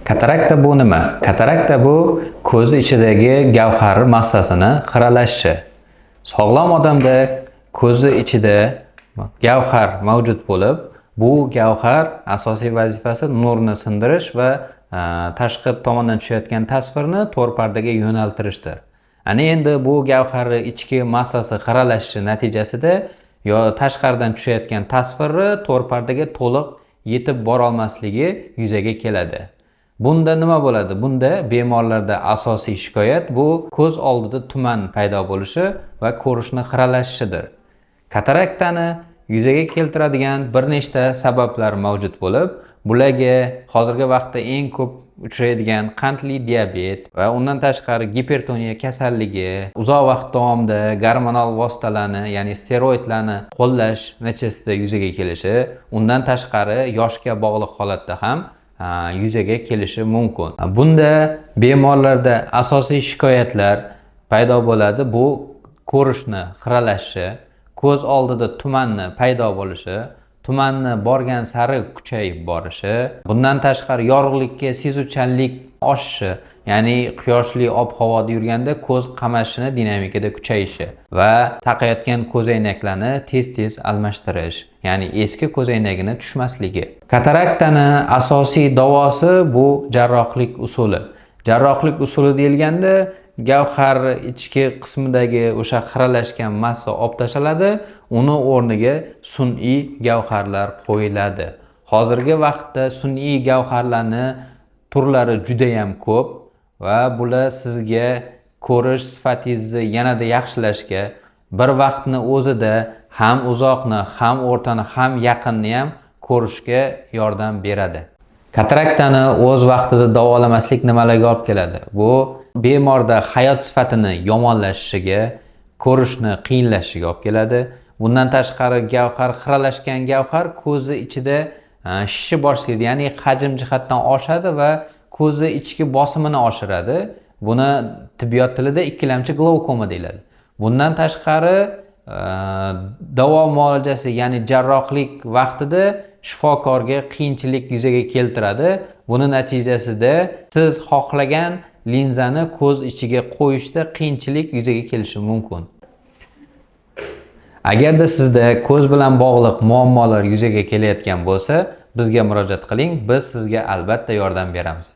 Katarakta bu nima? Katarakta bu ko'z ichidagi gavhar massasini xiralashishi. Sog'lom odamda ko'zi ichida gavhar mavjud bo'lib, bu gavhar asosiy vazifasi nurni sindirish va tashqi tomondan tushayotgan tasvirni to'r pardaga yo'naltirishdir. Ana endi bu gavharni ichki massasi xiralashishi natijasida tashqaridan tushayotgan tasvirni to'r pardaga to'liq yetib bora olmasligi yuzaga keladi. Bunda nima bo'ladi? Bunda bemorlarda asosiy shikoyat bu ko'z oldida tuman paydo bo'lishi va ko'rishni xiralashishidir. Kataraktani yuzaga keltiradigan bir nechta sabablar mavjud bo'lib, bularga hozirgi vaqtda eng ko'p uchraydigan qandli diabet va undan tashqari gipertoniya kasalligi, uzoq vaqt davomida gormonal vositalarni, ya'ni steroidlarni qo'llash natijasida yuzaga kelishi, undan tashqari yoshga bog'liq holatda ham yuzaga kelishi mumkin. Bunda bemorlarda asosiy shikoyatlar paydo bo'ladi. Bu ko'rishni xiralashishi, ko'z oldida tumanni paydo bo'lishi, tumanni borgan sari kuchayib borishi, bundan tashqari yorug'likka sezuvchanlik oshishi, ya'ni quyoshli ob-havoda yurganda ko'z qamashini dinamikada kuchayishi va taqayotgan ko'zoynaklarni tez-tez almashtirish, ya'ni eski ko'zoynagini tushmasligi. Kataraktani asosiy davosi bu jarrohlik usuli. Jarrohlik usuli deyilganda gavhar ichki qismidagi o'sha xiralashgan massa olib tashaladi, uni o'rniga sun'iy gavharlar qo'yiladi. Hozirgi vaqtda sun'iy gavharlarni turlari juda ham ko'p va bular sizga ko'rish sifatingizni yanada yaxshilashga, bir vaqtni o'zida ham uzoqni, ham o'rtani, ham yaqinni ham ko'rishga yordam beradi. Kataraktani o'z vaqtida davolamaslik nimalarga olib keladi? Bu bemorda hayot sifatini yomonlashishiga, ko'rishni qiyinlashishiga olib keladi. Bundan tashqari xiralashgan gavhar ko'zi ichida shishib boshlaydi, ya'ni hajm jihatdan oshadi va ko'zi ichki bosimini oshiradi. Buni tibbiyot tilida ikkilamchi glavkoma deyiladi. Bundan tashqari davo muolajasi, ya'ni jarrohlik vaqtida shifokorga qiyinchilik yuzaga keltiradi. Buni natijasida siz xohlagan linzani ko'z ichiga qo'yishda qiyinchilik yuzaga kelishi mumkin. Agarda sizda ko'z bilan bog'liq muammolar yuzaga kelayotgan bo'lsa, bizga murojaat qiling, biz sizga albatta yordam beramiz.